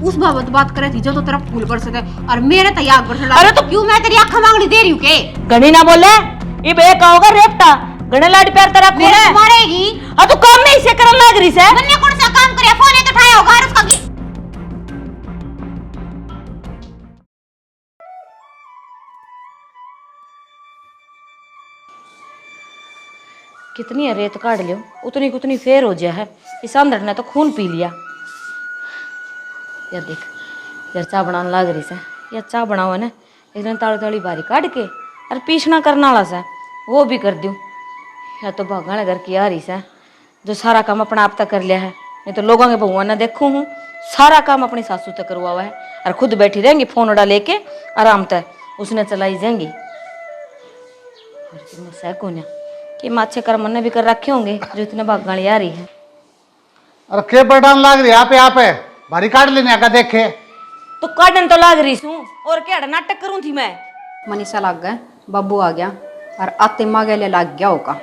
उस बाबत बात करे थी जो तो तेरा फूल बरसे थे और मेरे तैयार बरसे। अरे तो क्यों मैं तेरी आंखें मांगनी दे रही हूँ के? गणी ना बोले ये बे का होगा रेपटा गणे लाड प्यार तेरा खून है मारेगी। हां तो काम में इसे करन लाग रही से मैंने कौन सा काम करे? फोन तो उठाया होगा और उसका कितनी रेत काट लियो उतनी कुतनी फेर हो जाए है। इस अंदर ने तो खून पी लिया। यार देख यार चाय बनाने लाग रही से यार चाय बनाओ ना एक ताली ताली बारी काट के और पीसना करने वाला से वो भी कर दूँ। या तो भागा घर की आ रही से जो सारा काम अपना आप तक कर लिया है। नहीं तो लोगों के बहुआ ना देखूँ हूँ सारा काम अपनी सासू तक करवा हुआ है और खुद बैठी रहेंगी फोन उड़ा लेके आराम तक उसने चलाई जाएंगी। कि माच्छे कर्म ने भी कर रखे होंगे जो इतने भागाली आ रही है। अरे के बटान लाग रही यहाँ पे भारी काट लेने आका देखे तो काटन तो लाग रही हूँ और क्या नाटक करूँ थी मैं। मनीषा लग गए बाबू आ गया और आते मांगे ले लग गया होगा।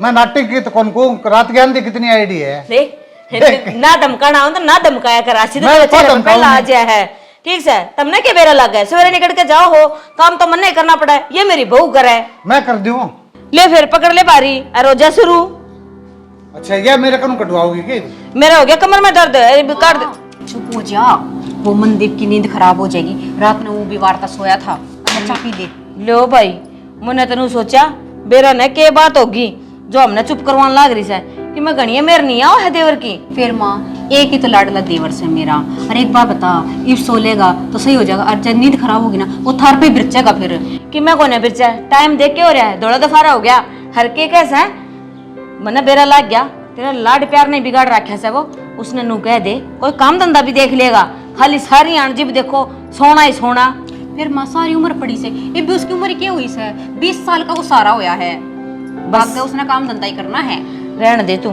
मैं नाटक की तो कौन को रात ज्ञान दी कितनी आईडी है देख ना धमकाना हो तो ना धमकाया कर पहला आ जाए है ठीक है। तुमने के बेरा लग गए सवेरे निकल के जाओ हो काम तो मन नहीं करना पड़ा है ये मेरी बहू करे मैं कर दूं ले फिर पकड़ ले बारी रोजा शुरू। अच्छा ये मेरे कनु कटवाओगी की? मेरा हो गया कमर में दर्द कर दे। चुप हो जा वो मनदीप की नींद खराब हो जाएगी। रात में वो भी वार्ता सोया था। अच्छा पी ले लो भाई मैंने तेन सोचा बेरा ने के बात होगी जो हमने चुप करवाने लाग रही है कि मैं गणिया मेर नहीं आओ है देवर की। फिर माँ एक ही तो लाडला देवर से मेरा। अरे एक बार बता इफ सो लेगा तो सही हो जाएगा और जब नींद खराब होगी ना वो थार पे बिरचेगा फिर। कि मैं कोने बिरचा टाइम देख के हो रहा है दौड़ा दफारा हो गया हर के कैसा है मने बेरा लाग गया तेरा लाड प्यार नहीं बिगाड़ रखा है वो उसने नू कह दे कोई काम धंधा भी देख लेगा खाली सारी अणजीब देखो सोना ही सोना। फिर माँ सारी उम्र पड़ी से ये भी उसकी उम्र क्या हुई से 20 साल का वो सारा होया है बस उसने काम धंधा ही करना है। रहने दे तू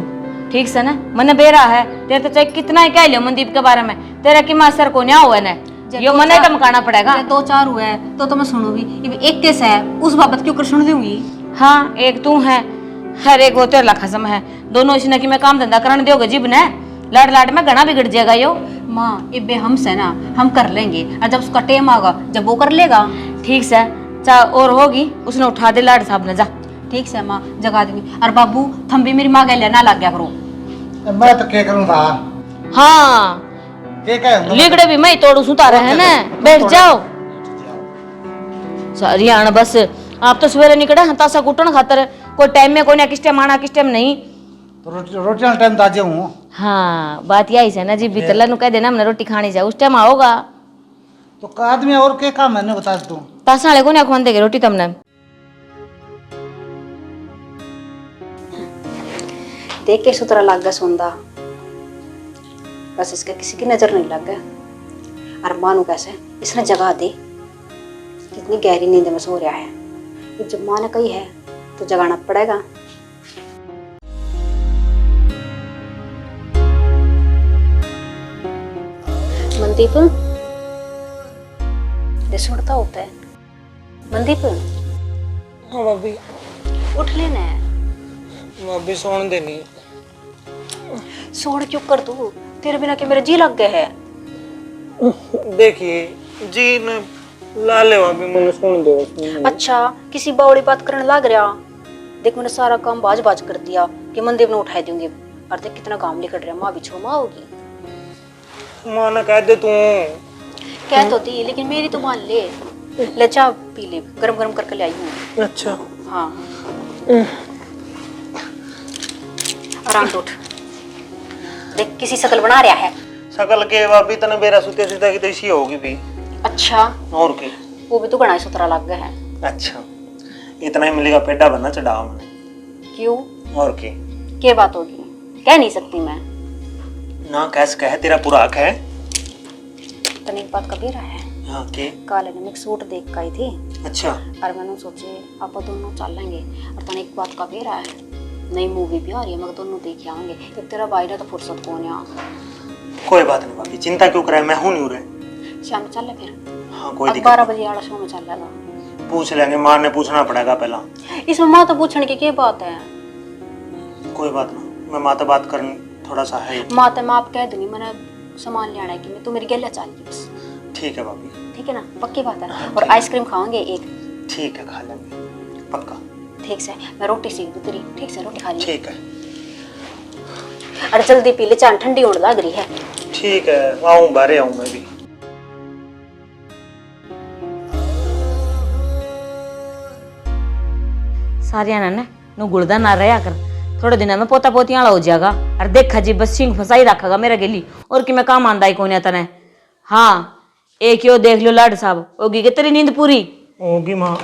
ठीक से ना मने बेरा है तेरे तो चाहे कितना ही कह लियो मनदीप के बारे में तेरा कि मास्टर को न्या हुआ ना यो मने धमकाना पड़ेगा। 2-4 हुआ है तो मैं सुनूंगी एक केस है उस बाबत क्यों कर सुन दूंगी। हाँ एक तू है हर एक वो तेरे लाखा सम है दोनों इसने कि मैं काम धंधा करने दोगे जीब ने लाड लाड में घना बिगड़ जाएगा यो। माँ इबे हमसे ना हम कर लेंगे और जब उसका टेम आगा जब वो कर लेगा ठीक से चाहे और होगी उसने उठा दे लाड साहब ने जा ठीक से माँ जगा दूंगी। और बाबू थम भी मेरी माँ गले ना लग गया करो। मैं तो क्या करूँ था हाँ लिगड़े भी मैं तोड़ू सुता रहे हैं ना बैठ जाओ सारी आना बस आप तो सवेरे निकले हताशा कुटन खातर कोई टाइम में कोई ना किस टाइम आना किस टाइम नहीं तो रोटी टाइम ताजे हूँ। हाँ बात यही है ना जी भीतर नु कह देना हमने रोटी खानी चाहिए उस टाइम आओगा तो आदमी और क्या काम है बता तू तासा वाले को ना खुआन देगे रोटी तुमने देख के सुतरा लग गया सोंदा बस इसका किसी की नजर नहीं लग गया। और मानू कैसे इसने जगा दी कितनी गहरी नींद में सो रहा है जब माँ ने कही है तो जगाना पड़ेगा। मनदीप सुनता होता है मनदीप। हाँ भाभी उठ लेना है भाभी सोने देनी सोने क्यों कर तू तेरे बिना के मेरे जी लग गए है। देखिए जी ने ला ले भाभी मैंने सोने दो। अच्छा किसी बावड़ी बात करने लग रहा देख मैंने सारा काम बाज बाज कर दिया कि मनदीप ने उठाई दूंगी और देख कितना काम लेकर रहा माँ भी छो माँ होगी। माँ ने कह दे तू कह तो दी लेकिन मेरी तो मान ले चाय पी ले गरम गरम करके ले आई हूँ। अच्छा हाँ आराम से उठ देख किसी शकल बना रहा है। शकल के भाभी तने बेरा सुते सीधा की तो इसी होगी भी। अच्छा और के वो भी तो घना सुतरा लग गया है। अच्छा इतना ही मिलेगा पेटा बनना चढ़ावा मैंने क्यों और के बात होगी कह नहीं सकती मैं ना कैसे कहे तेरा पूरा हक है। तने एक बात कभी रहा है हाँ के काले ने एक सूट देख के आई थी। अच्छा और मैंने सोचे आप दोनों चल लेंगे और तने एक बात कभी रहा है नई मूवी भी आ रही है मगर दोनों देख आएंगे तो तेरा भाई ने तो फुर्सत कौन है। कोई बात नहीं भाभी चिंता क्यों करे मैं हूँ नहीं रहे शाम में चल ले फिर। हाँ कोई दिक्कत 12 बजे वाला शो में चल लेगा पूछ लेंगे माँ ने पूछना पड़ेगा पहला। इसमें माँ तो पूछने की क्या बात है। कोई बात ना मैं माँ तो बात करनी थोड़ा सा है माँ तो मैं आप कह दूंगी मैंने सामान ले आना है कि मैं, तू मेरी गला चाल ली बस। ठीक है भाभी। ठीक है ना, पक्की बात है। और आइसक्रीम खाओगे एक? ठीक है, खा लेंगे पक्का। ठीक से, मैं रोटी सीख दूँ तेरी, ठीक से रोटी खा ली। ठीक है। अरे जल्दी पी ले, चाय ठंडी होने लग रही है। ठीक है, आऊँ बाहर आऊँ मैं भी। सारिया ने नु गुड़दा ना रहा कर, थोड़े दिन में पोता पोतियां वाला हो जाएगा। और देखा जी बस सिंह फसाई रखेगा मेरा गेली, और कि मैं काम आंदा ही कोने तने। हाँ एक यो देख लो लाड साहब, होगी के तेरी नींद पूरी होगी माँ।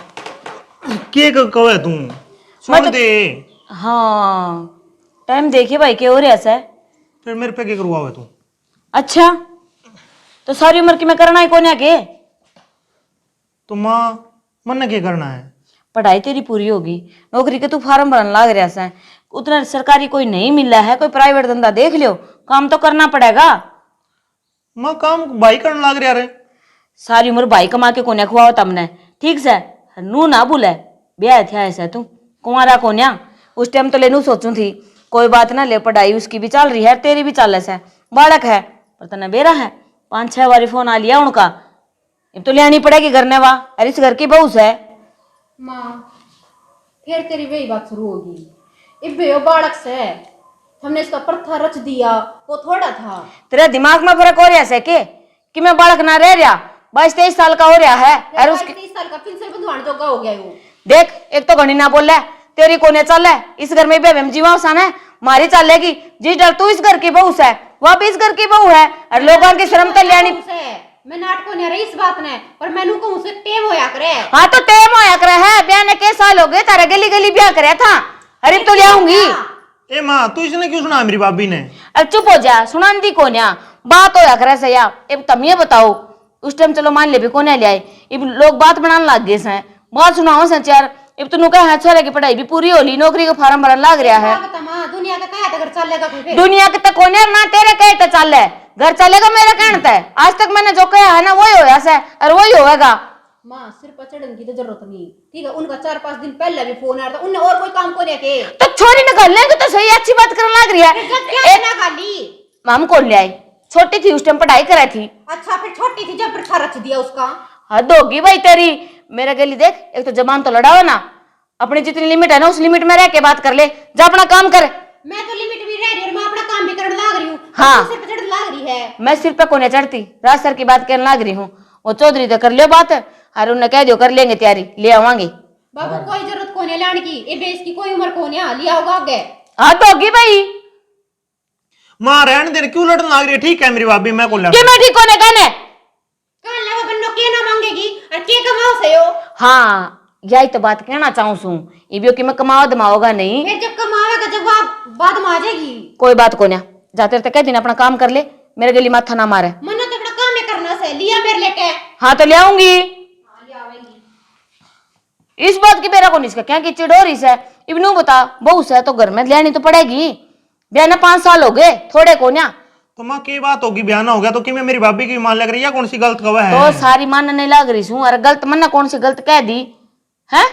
के कहे तू सुन दे। हाँ टाइम देखिए भाई के हो रहा है। फिर मेरे पे क्या करवावे तू? अच्छा तो सारी उम्र की मैं करना ही कोने के। तो माँ मन क्या करना है? पढ़ाई तेरी पूरी होगी, नौकरी के तू फार्म भरन लाग रहा है, उतना सरकारी कोई नहीं मिला है, कोई प्राइवेट धंधा देख लियो, काम तो करना पड़ेगा। माँ काम भाई करने लाग रहा रे। सारी उम्र भाई कमा के कोने खुआओ तमने, ठीक से नू ना भूले ब्याह था ऐसा तू कुंवारा कोन्या। उस टाइम तो लेनू सोचू थी कोई बात ना ले, पढ़ाई उसकी भी चल रही है तेरी भी चल ऐसा, बालक है पर तना बेरा है। 5-6 बारी फोन आ लिया उनका, अब तो लेनी पड़ेगी घर ने। वाह अरे इस घर की बहू है। माँ फिर तेरी वही बात शुरू होगी। इब्बे वो बालक से हमने इसका प्रथा रच दिया, वो थोड़ा था। तेरे दिमाग में फर्क हो रहा है कि मैं बालक ना रह रहा, 22-23 साल का हो रहा है। और उसके 30 साल का पेंसिल बंधवाने जोगा हो गया वो। देख एक तो घड़ी ना बोल रहा है, तेरी कोने चल है इस घर में बेबेम जीवा सान है, मारी चलेगी जिस डर तू इस घर की बहू है वह भी इस घर की बहू है। और लोगों की शर्म तो लेनी। मैं नाटको नहीं रही इस बात ने, पर मैनू को उसे टेम होया करे। हाँ तो टेम होया करे है, ब्याह ने के साल हो गए तारा गली गली ब्याह करे था। अरे तो ले आऊंगी। ए माँ तू इसने क्यों सुना मेरी भाभी ने? अब चुप हो जा, सुनान दी कोन्या बात होया करे से या। अब तुम ये बताओ उस टाइम चलो मान ले भी कोने ले आए, अब लोग बात बनाने लग गए से, बात सुनाओ से यार। अब तू कहा छोरे की पढ़ाई भी पूरी होली, नौकरी का फार्म भरन लग रहा है। दुनिया का कहा अगर चलेगा कोई? दुनिया के तो कोने ना तेरे कहे तो चल है, घर चलेगा मेरा कहना है। आज तक मैंने जो कहा है ना वही होया से और वही होगा। माँ सिर पर चढ़ने की तो जरूरत नहीं, ठीक है। उनका 4-5 दिन पहले भी फोन आया था, उनने और कोई काम को नहीं किया। तो छोरी निकाल लेंगे तो सही, अच्छी बात करने लग रही है। ना खाली हम कौन ले आई, छोटी थी उस टाइम पढ़ाई कराई थी। अच्छा फिर छोटी थी जब प्रथा रच दिया उसका। हद होगी भाई तेरी। मेरा गली देख, एक तो जबान तो लड़ाओ ना, अपनी जितनी लिमिट है ना उस लिमिट में रह के बात कर ले, जा अपना काम कर। मैं तो लिमिट भी रह रही हूँ, मैं अपना काम भी करने लग रही हूँ। हाँ सिर पे चढ़ने लग रही है। मैं सिर पे कोने चढ़ती, राज सर की बात करने लग रही हूँ। वो चौधरी तो कर लियो बात, और उन्हें कह दियो कर लेंगे तैयारी, ले आवांगे। बाबू कोई जरूरत कोने लाने की, ए बेस की कोई उम्र कोने लिया होगा आगे। हाँ तो होगी भाई। माँ रहने दे, क्यों लड़ने लग रही है? ठीक है मेरी भाभी, मैं को कि मैं ठीक होने कहने कल वो बन्नो के ना मांगेगी और के कमाओ से हो। हाँ यही तो बात कहना चाहूँ सू, ये कि मैं कमाओ दमाओगा नहीं। फिर जब कमावेगा जब वो बाद में आ जाएगी। कोई बात को ना, जाते रहते कह दिन अपना काम कर ले, मेरे गली माथा ना मारे। मन्ना तो अपना काम ही करना से लिया मेरे लेके। हाँ तो ले आऊंगी। इस बात की मेरा को नहीं क्या कि चिड़ोरी से इबनू बता बहू से तो घर में लेनी तो पड़ेगी। ब्याह ना 5 साल हो गए, थोड़े को ना। तो माँ की बात होगी, ब्याह ना हो गया तो कि मैं मेरी भाभी की मान लग रही है, कौन सी गलत खबर है? तो सारी मान नहीं लग रही हूँ, अरे गलत मन्ना कौन सी गलत कह दी है।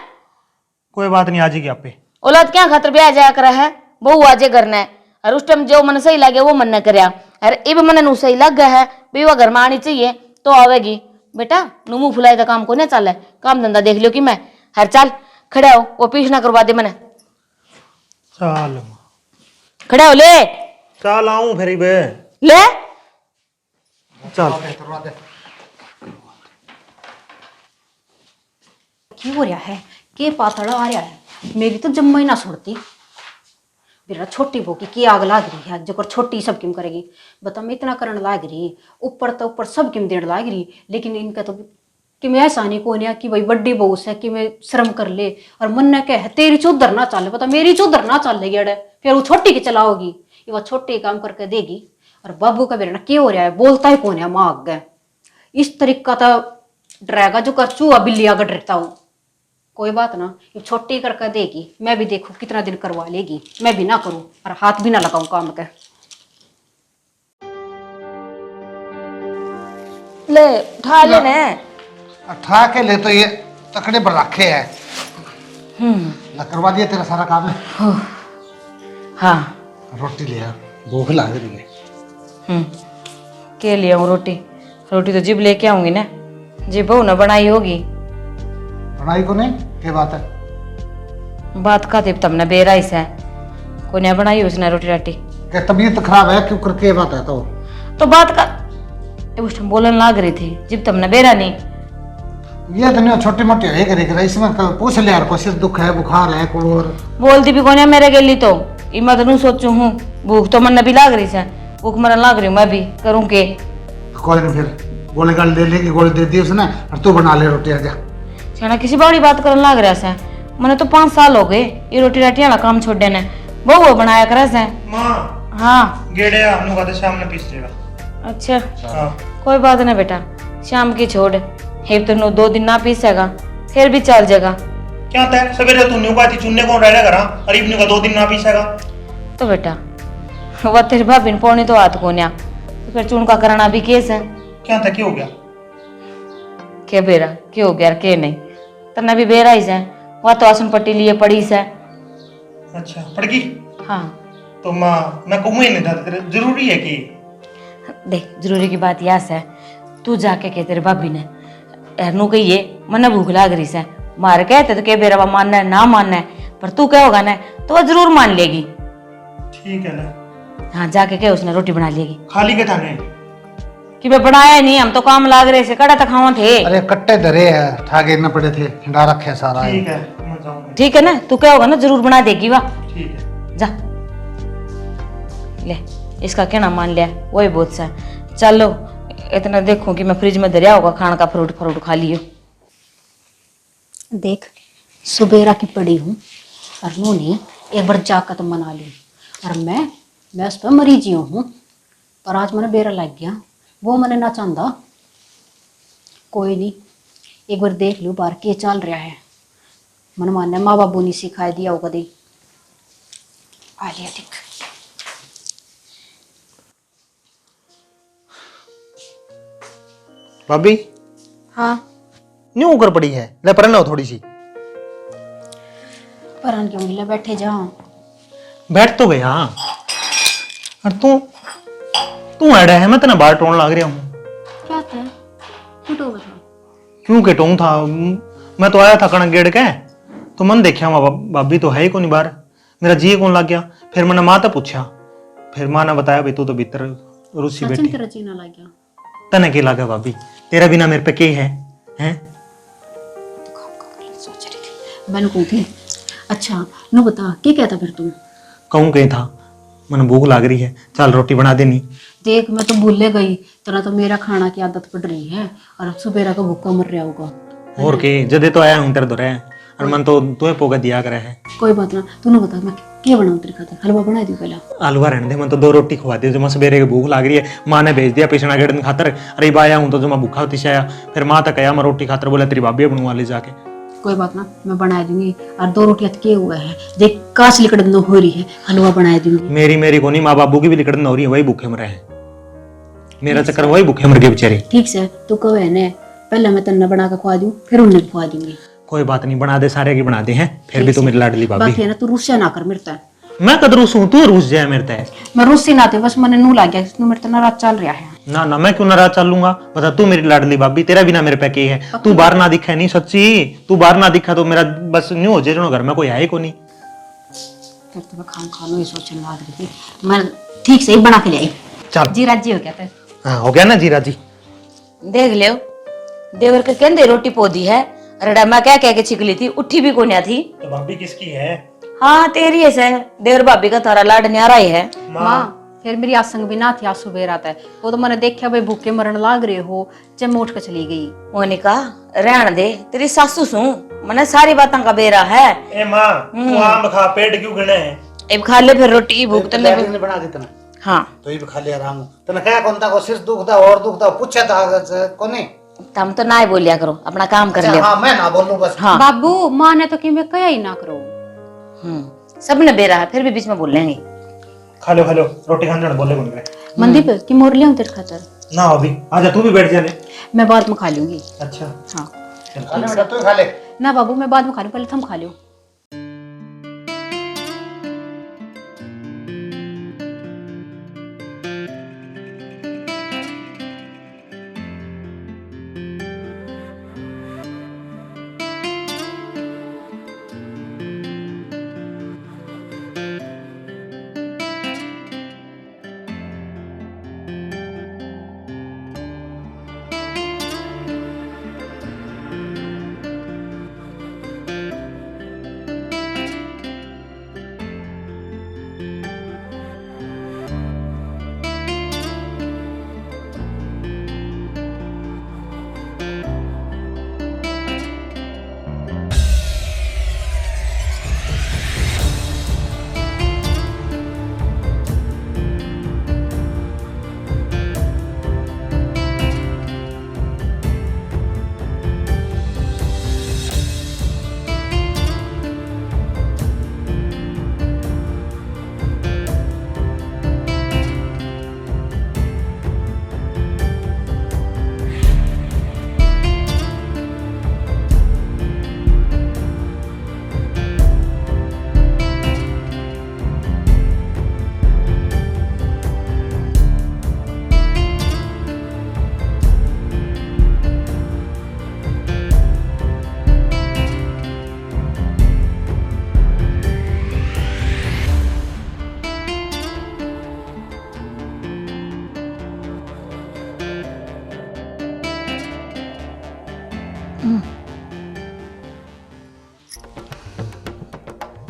कोई बात नहीं, आ जाएगी आप पे। औलाद क्या खातर ब्याह जाया कर है, बहू आजे घर ने, और उस टाइम जो मन सही लगे वो मन ने करया, अरे इब मन नू सही लग गया है भी वो घर में आनी चाहिए तो आवेगी। बेटा नू मुंह फुलाई का काम को नहीं चल है, काम धंधा देख लियो कि मैं हर चाल खड़े हो, वो पीछ ना करवा दे मैंने। चल खड़े हो ले, चल आऊं फिर बे ले चल। क्यों हो रहा है, के पातड़ा आ रहा है, मेरी तो जम्मा ही ना छोड़ती। मेरा छोटी बहू की क्या आग लाग रही है, जो छोटी सब किम करेगी बता। मैं इतना करने लाग रही, ऊपर तो ऊपर सब किम देने लाग रही, लेकिन इनका तो कि मैं ऐसा नहीं को कि भाई बड़ी बहू से कि मैं शर्म कर ले। और मन ने कह तेरी चौधर ना चले, पता मेरी चौधर ना चल रही है, फिर वो छोटी की चलाओगी, ये वह छोटी काम करके देगी। और बाबू का बेटा क्या हो रहा है, बोलता ही कौन है माँ आगे। इस तरीका तो डरेगा जो कर चूहा बिल्ली आगे डरता हूँ। कोई बात ना, ये छोटी करके देगी, मैं भी देखू कितना दिन करवा लेगी, मैं भी ना करूं और हाथ भी ना लगाऊं काम के। ले उठा ले ने, उठा के ले तो ये तकड़े पर रखे है। करवा दिया तेरा सारा काम है। हाँ रोटी ले आ, भूख लग रही है। के ले आऊं रोटी? रोटी तो जिब लेके आऊंगी ना, जी बहू ने बनाई होगी। बनाई को नहीं क्या बात है? बात का थे तब न बेराई से कोई ने बनाई उसने रोटी राटी। क्या तबीयत खराब है क्यों करके बात है तो बात का उस टाइम बोलने लग रही थी जब तब न बेरा नहीं। ये तो नहीं छोटी मोटी है करे इसमें पूछ ले यार, कोई सिर दुख है बुखार है कोई और बोलती भी कौन है मेरे गेली तो इमा तो सोचू हूँ। भूख तो मन भी लाग रही से, भूख मरन लाग रही हूँ मैं भी करूँ के। कोई नहीं फिर गोली गाली ले लेगी, गोली दे दी उसने और तू बना ले रोटी आजा। छाना किसी बड़ी बात करने लग रहा से, मैंने तो 5 साल हो गए ये रोटी राटी वाला काम छोड़ देने। वो बनाया करे से। मां हाँ गेड़े आपनु का तो शाम ने पीस देगा। अच्छा हां कोई बात नहीं बेटा, शाम की छोड़ है तो 2 दिन ना पीसेगा फिर भी चल जाएगा। क्या तय सवेरे तू न्यू का थी चुनने कौन रहने करा और इवनिंग का 2 दिन ना पीसेगा। तो बेटा वो तेरी भाभी ने पौनी तो हाथ कोन्या तो फिर चुन का कराना भी केस है। क्या था क्या हो गया? के बेरा के हो गया के नहीं तना भी बेरा ही से वह तो आसन पट्टी लिए पड़ी से। अच्छा पड़ गई। हाँ तो मां मैं कहूँ ही नहीं था तेरे जरूरी है कि देख जरूरी की बात यह है तू जाके कह तेरे भाभी ने एरनू कहिए मने भूख लाग रही से मार कहते तो के बेरा वो मानना है ना मानना है पर तू क्या होगा ना तो वह जरूर मान लेगी। ठीक है ना। हाँ जाके कह उसने रोटी बना लेगी। खाली के थाने कि मैं बनाया नहीं हम तो काम लाग रहे से कड़ा तक खावा थे। अरे कट्टे धरे है ठागे न पड़े थे हिंडा रखे सारा। ठीक है मैं जाऊंगा। ठीक है ना तू क्या होगा ना जरूर बना देगी वाह। ठीक है जा ले इसका कहना मान लिया वही बहुत सा। चलो इतना देखो कि मैं फ्रिज में दरिया होगा खाने का फ्रूट फ्रूट खा लियो। देख सुबेरा की पड़ी हूँ और उन्होंने एक बार जाकर तो मना ली और मैं उस पर मरी जी हूँ पर आज मैंने बेरा लग गया वो मैंने ना चाहता। कोई नहीं एक बार देख लूँ बाहर के चल रहा है। मन मानने माँ बाबू ने सिखाई दिया होगा कदी आ लिया देख। भाभी हाँ न्यू कर पड़ी है ले पर ना थोड़ी सी पर क्यों मिले बैठे जाओ। बैठ तो गया और तू तू अड़ा है मैं तेना बाहर टोन लग रहा हूँ। क्या था क्यों बता क्यों के टोन था मैं तो आया था कणक गेड़ के तो मन देखा वहां भाभी तो है ही कौन बाहर मेरा जी कौन लग गया। फिर मैंने माँ तो पूछा फिर माँ ने बताया भाई तू तो भीतर रूसी बैठी तेरा जीना लग गया। तने के लगा भाभी तेरा बिना मेरे पे के है हैं? सोच रही थी मैंने कही थी। अच्छा नु बता क्या कहता फिर तू? कहूँ कहीं था मैंने भूख लग रही है चल रोटी बना देनी। देख मैं तो भूले गई तेरा तो मेरा खाना की आदत पड़ रही है और सुबेरा का भूखा मर रहा होगा। और के जदे तो आया हूँ तेरे दो और मन तो तुम्हें पोगा दिया करे है। कोई बात ना तू बता मैं क्या बनाऊं तेरे खातिर? हलवा बना दी पहला। हलवा रहने दे मन तो 2 रोटी खवा दे जो मैं सवेरे की भूख लग रही है। माँ ने भेज दिया पिछड़ा गेड़न खातर अरे आया हूँ तो जो मैं भूखा होती से आया फिर माँ तक आया मैं रोटी खातर बोला तेरी भाभी बनवा ले जाके। कोई बात ना मैं बना दूंगी और 2 रोटियां के हुआ है देख काश लिकड़न हो रही है हलवा बना दूंगी। मेरी को नहीं माँ बाबू की भी लिकड़न हो रही है वही भूखे मरे हैं। मेरा चक्कर वही भूखे मर गए बेचारे। ठीक से तू कहो है ने पहले मैं तन्ना बना के खुआ दूं फिर उन्हें खुआ दूंगी। कोई बात नहीं बना दे सारे की बना दे हैं फिर भी तू मेरी लाडली भाभी। बाकी है ना तू रुस्सा ना कर मेरे तक। मैं कद रूस हूँ तू रूस जाए मेरे तय। मैं रुस्सी ना थे बस मैंने नू लग गया तू मेरे नाराज चल रहा है। ना ना मैं क्यों नाराज चलूंगा बता तू मेरी लाडली भाभी तेरा बिना मेरे पे के है। तू बाहर ना दिखा नहीं सच्ची तू बाहर ना दिखा तो मेरा बस न्यू हो जाए घर में कोई है ही को नहीं। फिर तो मैं खानो ही सोचने लग रही थी मैं ठीक से ही बना के ले आई। चल जी राजी हो गया था। हाँ हो गया ना जीरा जी। देख लियो देवर के कहते रोटी पोदी है रड़ा मैं क्या कह के छिकली थी उठी भी कोन्या थी। तो भाभी किसकी है? हाँ तेरी है से देवर भाभी का थारा लाड न्यारा ही है। माँ फिर मेरी आसंग भी ना थी आज सुबह आता है वो तो मैंने देखा भाई भूखे मरण लाग रहे हो जब मैं उठ कर चली गई। मोनिका रहन दे तेरी सासू सू मने सारी बातों का बेरा है। ए माँ तू आम खा पेट क्यों गणे है? अब खा ले फिर रोटी भूख तो नहीं। ने बना दी तने हाँ तो ये भी खा लिया आराम तने क्या कौन था को सिर दुखदा और दुखदा पूछा था कोने तुम तो ना ही बोलिया करो अपना काम कर लियो। हाँ मैं ना बोलूं बस। हाँ बाबू माँ ने तो कि मैं कया ही ना करो। सबने बेरा है फिर भी बीच में बोल लेंगे। खा लो रोटी खाने बोले बोल रहे मंदीप की मोर लिया तेरे खातर। ना अभी आजा तू भी बैठ जाने। मैं बाद में खा लूंगी। अच्छा हाँ खाने बेटा तू खा ले। ना बाबू मैं बाद में खा लूं पहले तुम खा लो।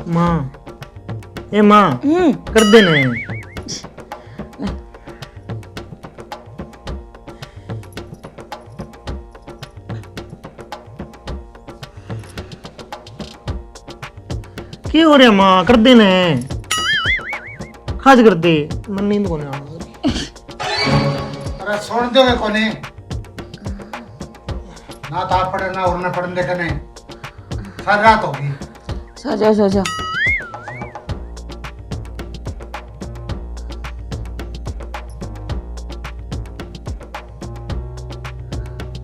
माँ, ए माँ, कर देने। क्या हो रहा माँ, कर देने। खाज कर दे, मन नींद को नहीं अरे सुन दोगे कोने ना तो आप पढ़े ना और ना पढ़ने देखे नहीं सारी रात होगी। सो जाओ सो जाओ।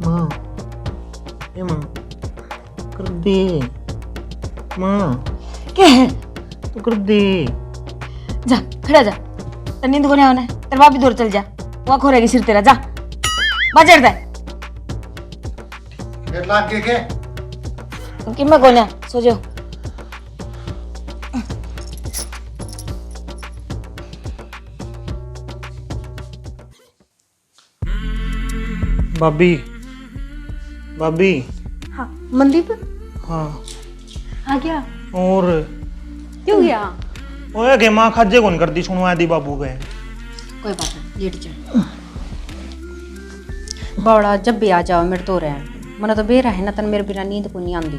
माँ, ए माँ, कर दे। माँ, क्या है? तो कर दे। जा खड़ा जा, तेरी नींद को नहीं आना है, तेरे बाप भी दूर चल जा, वहाँ खोरेगी सिर तेरा, जा बाजार दे। फिर लाग के के कि मैं कौन है, सो जाओ। भाभी, भाभी। हाँ मनदीप हाँ, आ गया। और क्यों गया? ओए के माँ खाजे कौन कर दी, सुनो आदि बाबू गए। कोई बात नहीं, लेट जा। बड़ा जब भी आ जाओ मेरे तो रहे मना तो बेरा है ना, तन मेरे बिना नींद को नहीं आंदी।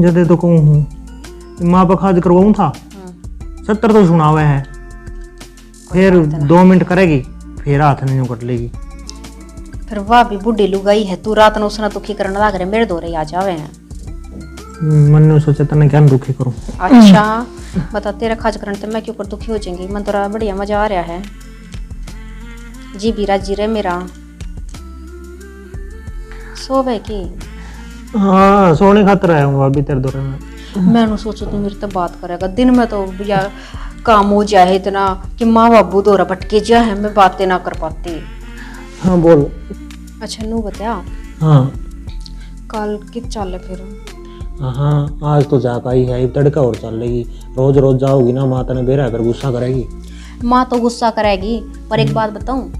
जदे तो कहूँ हूँ माँ पर खाज करवाऊँ था, 70 तो सुनावे है, फिर 2 मिनट करेगी, फिर हाथ नहीं कट लेगी। फिर वाह भी बुढ़ी लुगाई है, तू रात न उसना दुखी करने लग रहे, मेरे दौरे आ जावे हैं। मन ने सोचा तने क्या दुखी करूँ। अच्छा बता, तेरा खाज करने तो मैं क्यों कर दुखी हो जाएंगी? मन तो बढ़िया मजा आ रहा है, जी बीरा जी रे मेरा। सो भाई की हाँ, सोने खातर आया हूँ अभी तेरे दौरे में। मैं सोचू तू मेरे तो बात करेगा, दिन में तो यार काम हो जाए इतना कि माँ बाबू दौरा भटके जा है, मैं बातें ना कर पाती। हाँ बोल। अच्छा नू बता, हाँ कल कित चल फिर? हाँ, आज तो जा पाई है, तड़का और चल लेगी। रोज रोज जाओगी ना माता ने बेरा कर गुस्सा करेगी। माँ तो गुस्सा करेगी, पर एक बात बताऊं,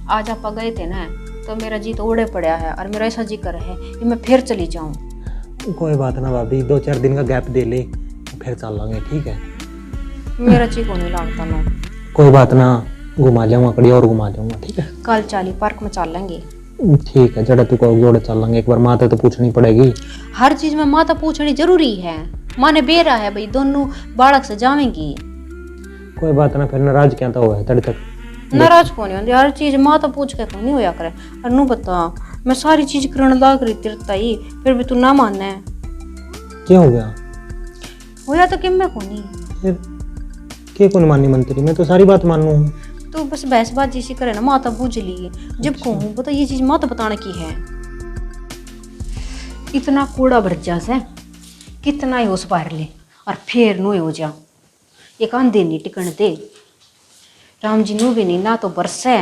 आज आप गए थे ना तो मेरा जी तो उड़े पड़ा है, और मेरा ऐसा जी कर है कि मैं फिर चली जाऊं। कोई बात ना भाभी, 2-4 दिन का गैप दे ले, फिर चल लांगे, ठीक है। मेरा जी को नहीं लगता ना। कोई बात ना, घुमा जाऊंगा, कड़ी और घुमा जाऊंगा, ठीक है। कल चाली पार्क में चल लेंगे। ठीक है, जड़ा तू कहो जोड़े चल लांगे। एक बार माता तो पूछनी पड़ेगी। हर चीज में माता पूछनी जरूरी है, माँ ने बेरा है भाई, दोनों बालक से जावेंगी। कोई बात ना, फिर नाराज क्या तो है तड़ तक। नाराज कौन होती, हर चीज माँ तो पूछ के कौन नहीं होया करे। और नू बता, मैं सारी चीज करने लाग रही तिरता ही, फिर भी तू ना मानना है। क्या हो गया? होया तो कि मैं कौन फिर के कौन माननी मन तेरी? मैं तो सारी बात मानू हूँ। तो बस बहसबाजी सी करे ना, माता बूझ ली। जब कहूँ बता ये चीज माता बताने की है, इतना कूड़ा भर जा से कितना ही उस पार ले, और फिर नु हो जा। एक आंधे नहीं टिकन दे, राम जी नू भी नहीं ना तो बरसे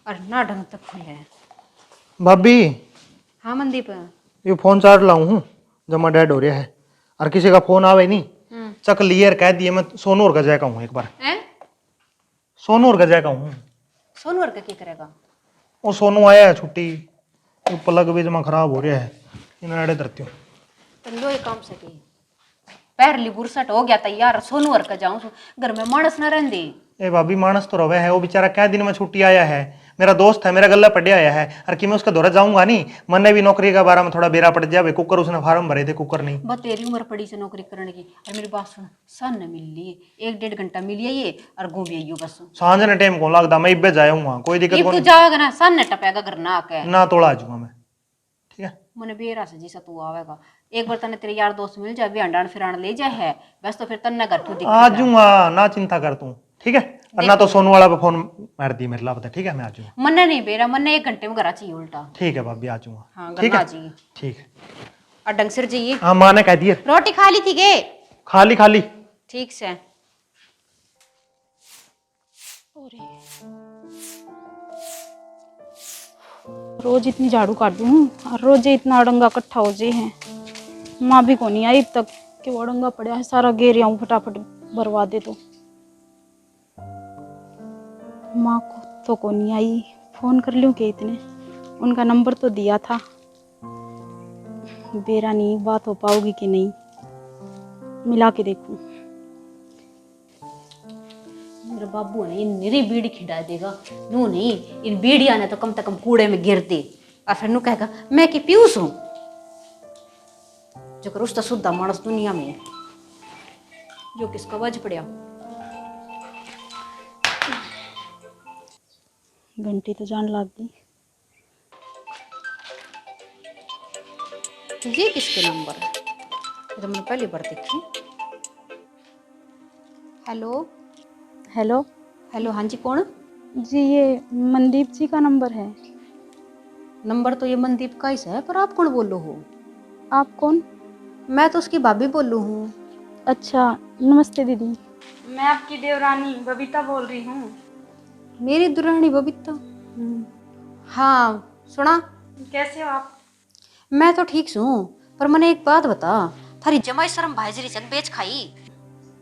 और ना ढंग तक खुले। भाभी, हाँ मनदीप। ये फोन चार्ज लाऊं हूँ, जमा डेड हो रहा है, और किसी का फोन आवे नहीं, चक लियर कह दिए। मैं सोनू और गजा का हूँ, एक बार सोनू और गजा का हूँ। सोनू और क्या करेगा? वो सोनू आया है छुट्टी, वो पलक भी जमा खराब हो रहा है, इन अड़े धरती हूँ। तो लो एक काम से की, पहली बुरसट हो गया तैयार, सोनू और का जाऊं घर में मानस न रहंदे। ए भाभी, मानस तो रवे है, वो बेचारा क्या दिन में छुट्टी आया है, मेरा दोस्त है, मेरा गला पड़े आया है, और कि मैं उसका दौरा जाऊंगा नहीं। मन ने भी नौकरी के बारे में थोड़ा बेरा पड़ जाए, कुकर उसने फार्म भरे थे, कुकर नहीं। बस तेरी उम्र पड़ी से नौकरी करने की, और मेरी बात सुन, सन न मिल ली 1-1.5 घंटा मिलिए ये, और घूम आइयो बस। सांझ ने टाइम कौन लगता, मैं इब्बे जाऊंगा, कोई दिक्कत तू कौन। जाएगा ना, सन न टपेगा घर ना आके ना तोड़ा आ जाऊंगा मैं, ठीक है। मने बेरा से जैसा तू आवेगा, एक बार तने तेरे यार दोस्त मिल जाए, भी अंडान फिरान ले जाए है बस, तो फिर तन्ने घर क्यों आ जाऊंगा, ना चिंता कर तू, ठीक है। और ना तो सोनू वाला पे फोन मार दी मेरे लाभ, ठीक है, मैं आ जाऊंगा। मन्ने नहीं बेरा, मन्ने 1 घंटे में घर चाहिए उल्टा। ठीक है भाभी, आ जाऊंगा। हाँ ठीक घर आ है, जाइए, ठीक है। और ढंग से जाइए। हाँ, माँ ने कह दिए रोटी खा ली थी गे? खाली खाली। ठीक से। रोज इतनी झाड़ू काट दूँ और रोज इतना अड़ंगा इकट्ठा हो जाए है। माँ भी को नहीं आई अब तक कि वो अड़ंगा पड़ा है, सारा घेर आऊँ फटाफट भरवा दे। तो माँ को तो को नहीं आई, फोन कर लूँ कि इतने, उनका नंबर तो दिया था। बेरा नहीं बात हो पाओगी कि नहीं, मिला के देखूं। मेरा बाबू है ना, ये निरी बीड़ी खिला देगा। नू नहीं, इन बीड़िया ने तो कम से कम कूड़े में गिर दे, और फिर नू कहेगा मैं की पीयूस हूं। जो करो उसका शुद्ध मानस दुनिया में जो किसका वज पड़िया। घंटी तो जान लग गई। ये किसके नंबर है? ये तो मैंने पहली बार देखी। हेलो हेलो हेलो, हाँ जी कौन? जी, ये मनदीप जी का नंबर है। नंबर तो ये मनदीप का ही है, पर आप कौन बोलो हो? आप कौन? मैं तो उसकी भाभी बोलू हूँ। अच्छा, नमस्ते दीदी। मैं आपकी देवरानी बबीता बोल रही हूँ। मेरी दुरानी बबीता? हाँ सुना। कैसे हो आप? मैं तो ठीक हूँ, पर मैंने एक बात बता, थारी जमाई शर्म भाईजरी चक बेच खाई।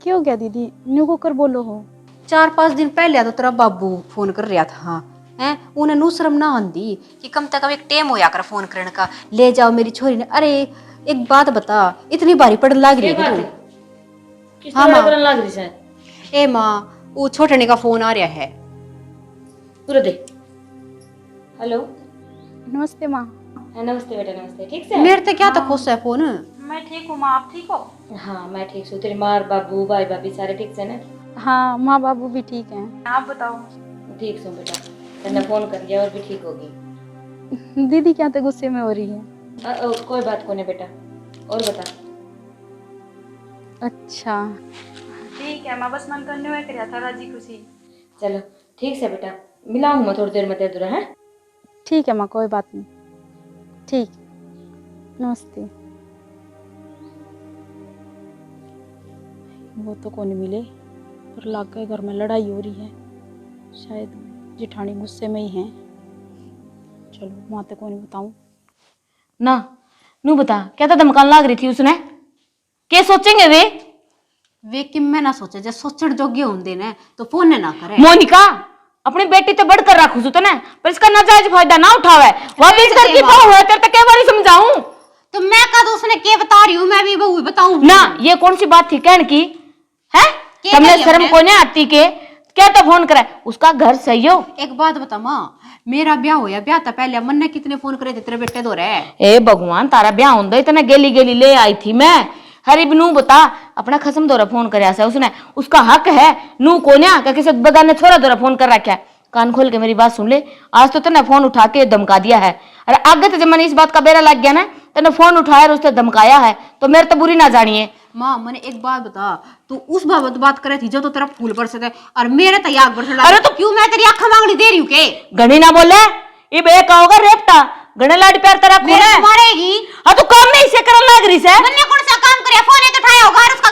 क्यों गया दीदी, न्यू को कर बोलो हो। 4-5 दिन पहले तो तेरा बाबू फोन कर रहा था, हैं? उन्हें नू शर्म ना आंदी कि कम से कम एक टेम होया कर फोन करने का, ले जाओ मेरी छोरी ने। अरे एक बात बता, इतनी भारी पड़ लाग रही है तू? हाँ माँ। लग रही है ए माँ, वो छोटने का फोन आ रहा है। पूरा दे। हेलो। नमस्ते माँ। नमस्ते बेटा, नमस्ते। ठीक से? मेरे तो क्या तो खुश है फोन। मैं ठीक हूँ माँ, आप ठीक हो? हाँ मैं ठीक हूँ। तेरी माँ बाबू भाई भाभी सारे ठीक से ना? हाँ, माँ बाबू भी ठीक हैं। आप बताओ। ठीक हूँ बेटा, मैंने फोन कर लिया और भी ठीक होगी। दीदी क्या तो गुस्से में हो रही है? कोई बात को नहीं बेटा, और बता। अच्छा ठीक है माँ, बस मन करने में कर था राजी खुशी। चलो ठीक से बेटा, मिलाऊंगा मैं थोड़ी देर में तेरे दूर है। ठीक है माँ, कोई बात नहीं। ठीक, नमस्ते। वो तो कौन मिले, पर लग गए घर में लड़ाई हो रही है, शायद जिठानी गुस्से में ही है। चलो वहाँ तक कौन बताऊँ ना। नू बता, क्या था धमकान लाग रही थी उसने? क्या सोचेंगे वे कि मैं ना सोचे, जब सोचण जोग्य होंदे ने तो फोन ने ना करे। मोनिका, अपनी बेटी तो बढ़कर रखू तो ना, पर इसका नाजायज फायदा ना उठावे। वह भी घर की बहू है, तेरे तो कई बार समझाऊं। तो मैं का तो उसने के बता रही हूँ, मैं भी बहू बताऊं ना। ये कौन सी बात थी कहने की है? तुमने शर्म को नहीं आती के क्या तो फोन करे? उसका घर सही हो। एक बात बता माँ, मेरा ब्याह होया, ब्याह था पहले मन ने कितने फोन करे थे तेरे बेटे दो रे। ए भगवान, तारा ब्याह होंदा इतना गेली गेली ले आई थी मैं। हरी नू बता, अपना खसम दौरा फोन करया से उसने, उसका हक है। नू को न्या क्या किसी बगाने छोरा दौरा फोन कर रखा है? कान खोल के मेरी बात सुन ले, आज तो तने फोन उठा के धमका दिया है। अरे आगे तो जब मैंने इस बात का बेरा लग गया ना, तने फोन उठाया और उसने धमकाया है, तो मेरे तो बुरी ना जानिए। माँ मैंने एक बात बता, तू उस बाबत बात करे थी जो तो तेरा फूल बरसे थे, और मेरे तो आग बरसे। अरे तो क्यों मैं तेरी आंखें मांगनी दे रही हूँ के? गणी ना बोले, ये बे का होगा रेपटा। गणे लाड प्यार तेरा खून मेरे है। को मारेगी। हाँ तो काम नहीं से करन लग रही से। मैंने कौन सा काम करे? फोन एक उठाया होगा और उसका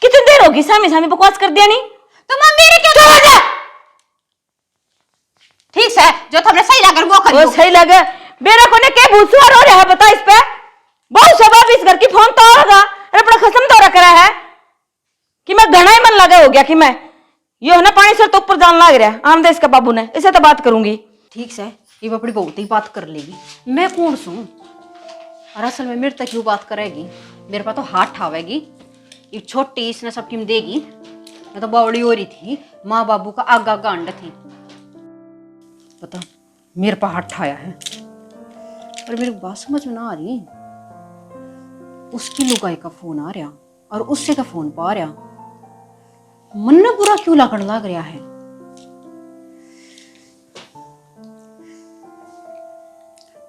कितनी देर होगी सामी सामी बकवास कर दिया नहीं तो माँ मेरे क्यों चला जा? ठीक है, जो तुमने सही लगा वो करियो। वो सही लगे। मेरा कोने के भूसवार हो रहा है बता इस पे। बहुत स्वभाव इस घर की फोन तो होगा, अरे अपना खसम दौरा करा है कि मैं घना ही मन लगा हो गया कि मैं ये है ना पानी से तो ऊपर जान लग रहा है। आमदे इसका बाबू ने, इसे तो बात करूंगी। ठीक है, ये अपनी बहुत ही बात कर लेगी। मैं कौन सू? और असल में मेरे तक क्यों बात करेगी? मेरे पास तो हाथ ठावेगी। ये छोटी इसने सब टीम देगी। मैं तो बावड़ी हो रही थी, माँ बाबू का आगा गांड थी। बता, मेरे पास हाथ ठाया है, और मेरी बात समझ में ना आ रही। उसकी लुगाई का फोन आ रहा और उससे का फोन पा रहा, मन ने बुरा क्यों लगन लग रहा है?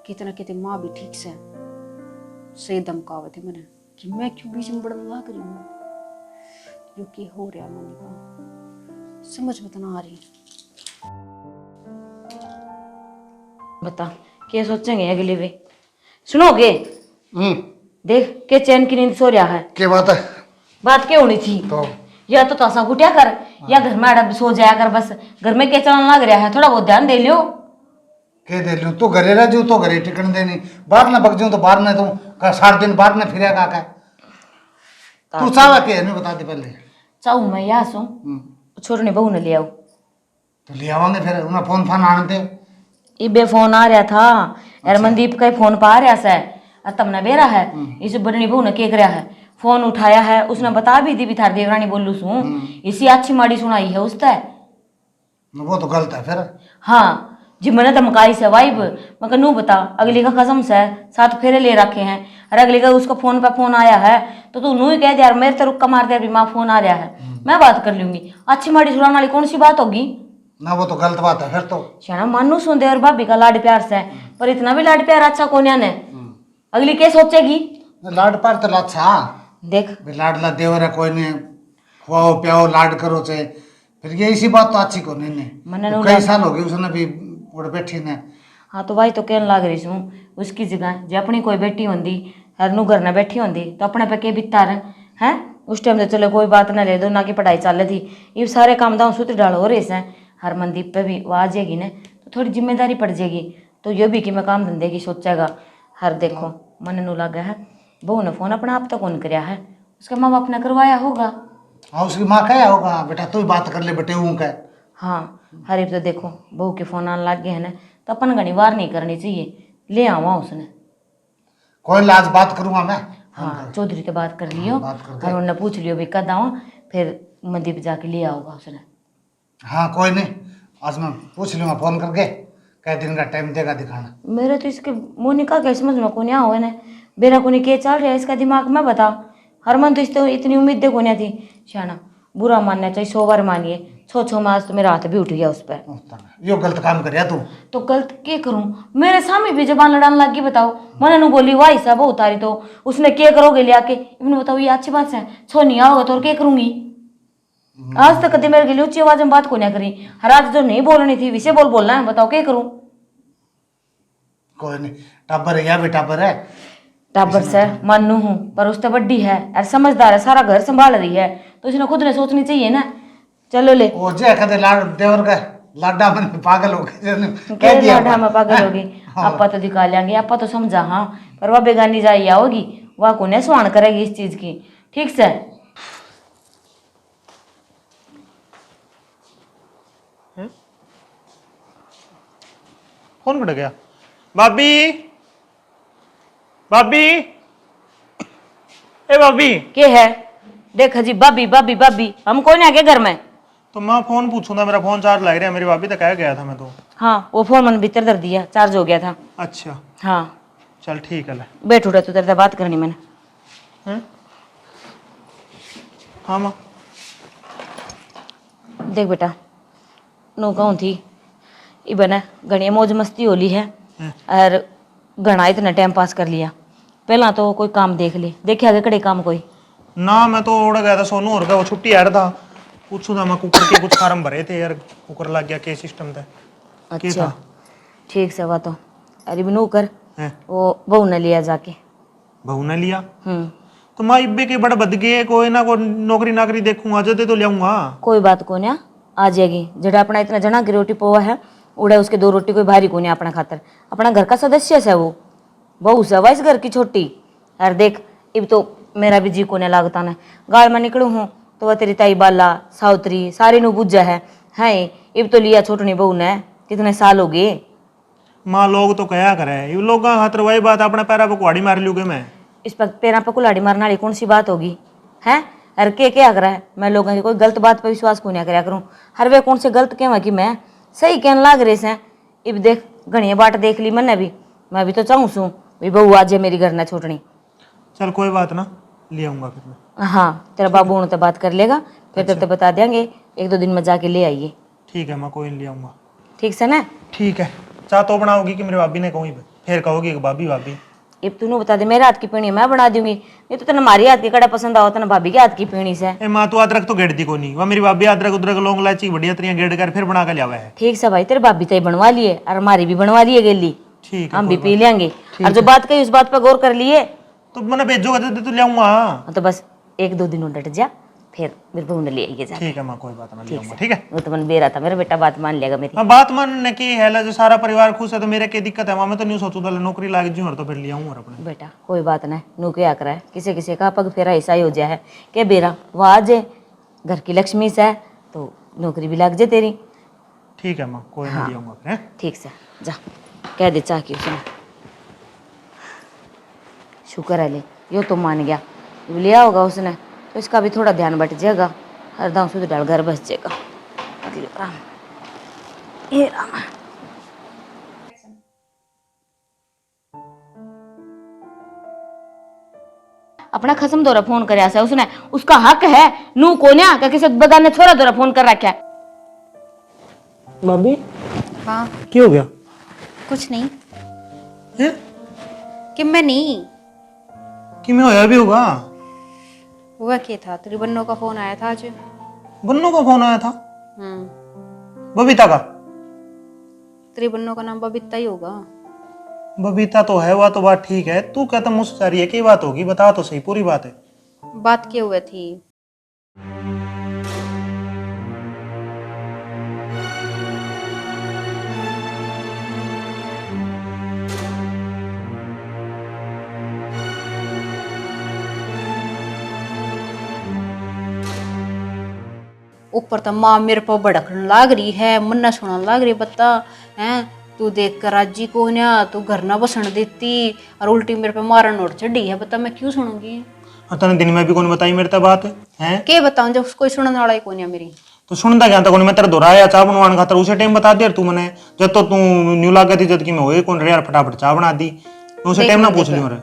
कितना कितने माँ भी ठीक से सही धमकावे थे मैंने कि मैं क्यों बीच में बड़न लग रही हूँ। जो कि हो रहा मनी का समझ में तो ना आ रही। बता क्या सोचेंगे अगले वे? सुनोगे? देख के चैन की नींद सो रहा है। क्या बात है? बात क्या होनी थी? तो या तो तासा गुटिया कर, या घर में अड़ब सो जाया कर। बस घर में क्या चलन लग रहा है, थोड़ा बहुत ध्यान दे लियो। के दे लूं? तू घरे रह जू तो घरे टिकन देनी, बाहर ना बग जूं तो बाहर ना तू सारा दिन बाहर ना फिरेगा का। तू चाहवा के नहीं बता दे पहले। चाहू मैं यहाँ सो छोर ने बहू ने ले आओ तो ले आवांगे, फिर उन्हें फोन फान आने दे। इबे फोन आ रहा था यार मनदीप का फोन पा रहा है और तमने बेरा है इस बड़नी बहू ने के करया है फोन उठाया है उसने बता भी दी भी थार देवरानी बोलू सू इसी अच्छी माड़ी सुनाई है उसने वो तो गलत है फिर। हाँ जी मैंने धमकाई से वाइब मैं नू बता अगली का कसम से 7 फेरे ले रखे हैं और अगली का उसका फोन पे फोन आया है तो तू नू ही कह दे यार मेरे तो रुक्का मार दे यार माँ फोन आ रहा है मैं बात कर लूंगी अच्छी माड़ी सुनाने वाली कौन सी बात होगी ना वो तो गलत बात है फिर तो। शाना मानू सुन दे और भाभी का लाड प्यार से पर इतना भी लाड प्यार अच्छा कोन्या ने अगली क्या सोचेगी लाड पार तो अच्छा देख भी लाडला देवर है कोई नहीं खुआओ प्याओ लाड करो चाहे फिर ये इसी बात तो अच्छी को नहीं मन्ने तो नु कई साल हो गए उसने भी उड़ बैठी ने। हाँ तो भाई तो कहने लग रही हूँ उसकी जगह जो अपनी कोई बेटी होंगी हर नू घर न बैठी होंगी तो अपने पे के बिता रहे हैं उस टाइम तो चलो कोई बात ना ले दो ना कि पढ़ाई चल थी ये सारे काम दाम सूत्र डाल हो रहे हैं हर मनदीप पे भी वो आ जाएगी ना तो थोड़ी जिम्मेदारी पड़ जाएगी तो ये भी कि मैं काम धंधे की सोचेगा हर देखो मन नू लगा है बहू ने फोन अपना आप तक कौन कराया है उसके माँ बाप ने करवाया होगा। हाँ उसकी माँ क्या होगा बेटा तू ही बात कर ले बेटे हूँ क्या। हाँ हर एक तो देखो बहू के फोन आने लग गए हैं ना तो अपन घनी वार नहीं करनी चाहिए ले आवा उसने कोई लाज बात करूंगा मैं। हाँ चौधरी तो बात कर लियो बात कर और उन्होंने पूछ लियो भी कद आवा फिर मनदीप जाके ले आओगा उसने। हाँ कोई नहीं आज मैं पूछ लूँगा फोन करके कै दिन का टाइम देगा दिखाना। मेरे तो इसके मोनिका के समझ में कोने आओ ना बेरा कोने के चल रहा है इसका दिमाग में बता हरमन तो इससे इतनी उम्मीद दे कोने थी शाना बुरा मानना चाहिए 100 बार मानिए 6 मास तो मेरा हाथ भी उठ गया उस पर यो गलत काम कर तू तो गलत क्या करूं मेरे सामने भी जबान लड़ाने लगी बताओ मैंने नु बोली वाई साहब उतारी तो उसने क्या करोगे ले आके इन्होंने बताओ ये अच्छी बात है छो नहीं आओगे तो और क्या करूंगी आज तक कभी मेरे लिए ऊंची आवाज में बात को नहीं करी हर आज जो नहीं बोलनी थी विषय बोलना है बताओ क्या करूं। कोई नहीं टाबर है या भी टाबर है टाबर से मानू हूँ पर उससे बड्डी है और समझदार है सारा घर संभाल रही है तो इसने खुद ने सोचनी चाहिए ना। चलो ले वो जे कदे लाड देवर का लाडा मन पागल हो गए क्या लाडा में पागल होगी आपा तो दिखा लेंगे आपा तो समझा हाँ पर वह बेगानी जाई आओगी वह को ने सुहान करेगी इस चीज की ठीक से। फोन कट गया भाभी भाभी ए भाभी के है देख जी भाभी भाभी भाभी हम कौन आगे घर में तो मैं फोन पूछूंगा मेरा फोन चार्ज लग रहा है मेरी भाभी तो कह गया था मैं तो। हाँ वो फोन मैंने भीतर धर दिया चार्ज हो गया था। अच्छा हाँ चल ठीक है ले बैठ उठा तू तेरे से बात करनी मैंने। हैं? हाँ माँ देख बेटा नो कहूँ थी इबन घनी मौज मस्ती होली है और घना इतना टाइम पास कर लिया पहला तो कोई काम देख ले देखे आगे कड़े काम कोई ना मैं तो उड़ गया था सोनू और का वो छुट्टी आ रहा था पूछू था मैं कुकर के कुछ फार्म भरे थे यार कुकर लग गया के सिस्टम था। अच्छा ठीक से बात तो अरे बिनू कर हैं? वो बहू ने लिया जाके बहू ने लिया तो मैं इब्बे के बड़ा बद गए कोई ना कोई नौकरी नाकरी देखूंगा जदे तो लियाऊंगा कोई बात को ना आ जाएगी जड़ा अपना इतना जना की रोटी पोवा है उड़े उसके 2 रोटी कोई भारी को नहीं अपना खातर अपना घर का सदस्य है वो बहू से वाइस घर की छोटी यार देख इब तो मेरा भी जी को नहीं लागता ना गाल में निकलू हूँ तो वह तेरी ताई बाला साउतरी सारी नु बुझा है इब तो लिया छोटनी बहू ने कितने साल हो गए। माँ लोग तो कया करे ये लोग खातर वही बात अपने पैरा पे कुहाड़ी मार लूगे मैं इस पर पैरा पे कुल्हाड़ी मारने वाली कौन सी बात होगी है अरे के क्या करा है मैं लोगों की कोई गलत बात पर विश्वास को नहीं करा करूँ हर वे कौन से गलत कहवा कि मैं सही कहने लाग रहे हैं। इब देख घनी बाट देख ली मैंने भी मैं भी तो चाहूँ सू भी बहू आज है मेरी घर ना छोटनी। चल कोई बात ना ले आऊंगा फिर मैं। हाँ तेरा बाबू उनसे बात कर लेगा फिर तेरे तो बता देंगे 1-2 दिन में जाके ले आइए। ठीक है मैं कोई नहीं ले आऊंगा। ठीक से ना ठीक है चाह तो बनाओगी कि मेरी भाभी ने कहूँ फिर कहोगी कि भाभी भाभी इब तूने बता दे मेरे हाथ की पीणी मैं बना दूंगी नहीं तो तेना हमारी हाथ की कड़ा पसंद आओ तेना भाभी के हाथ की पीणी से। ए माँ तो अदरक तो गेड़ दी को नहीं वह मेरी भाभी अदरक उदरक लौंग इलायची बढ़िया तरिया गेड़ कर फिर बना कर लिया है। ठीक से भाई तेरे भाभी तय बनवा लिए और हमारी भी बनवा लिए गेली ठीक है हम भी पी लेंगे और जो बात कही उस बात पर गौर कर लिए तो मैंने भेजोगा तो ले आऊंगा। तो बस 1-2 दिन डट जा फिर मेरे बहू ने ले आइए जा। ठीक है माँ कोई बात ना ले आऊंगा। ठीक है वो तो मन बेरा था मेरा बेटा बात मान लेगा मेरी। हाँ बात मानने की है जो सारा परिवार खुश है तो मेरे क्या दिक्कत है वहाँ मैं तो नहीं सोचू नौकरी लाग जू और तो फिर ले आऊँ अपने। बेटा कोई बात नहीं नू क्या करा है किसी किसी का पग फेरा ऐसा ही हो जाए है कि बेरा वह आ जाए घर की लक्ष्मी से तो नौकरी भी लग जाए तेरी। ठीक है माँ कोई नहीं ले आऊंगा फिर। ठीक से जा कह दे चाह की उसने शुक्र है ले, यो तो मान गया। लिया होगा उसने तो इसका भी थोड़ा ध्यान बट जाएगा। हरदम सुध डाल घर बस जाएगा। राम ये राम। अपना खसम दौरा फोन कर उसने, उसका हक है नू को न्या क्या किसी बगाने छोरा दौरा फोन कर रखा है। भाभी हाँ क्या हो गया? कुछ नहीं है कि मैं नहीं कि मैं होया भी होगा। हुआ क्या था, तेरी बन्नों का फोन आया था आज। बन्नों का फोन आया था? हम्म, बबीता का? तेरी बन्नों का नाम बबीता ही होगा। बबीता तो है, वह तो बात ठीक है। तू कहता मुझसे जा रही है, क्या बात होगी? बता तो सही, पूरी बात है। बात क्या हुई थी? ऊपर तो माँ मेरे पर भड़कने लाग रही है, मन्ना सुनाने लाग रही, बता हैं तू देख कर राजी को ना, तू घर ना बसन देती और उल्टी मेरे पे मारन और चढ़ी है। बता मैं क्यों सुनूंगी? तने दिन में भी कौन बताई मेरे तक बात है? के बताऊं जब कोई सुनने वाला ही कौन है मेरी। तो सुनता क्या था कौन? मैं तेरा दोहराया चाह बनवाने खातर उसे टाइम बता दिया तू मैंने, जब तो तू न्यू लाग गई थी, जब कि मैं होए कौन रे यार फटाफट चाह बना दी। तो उसे टाइम ना पूछ लियो रे।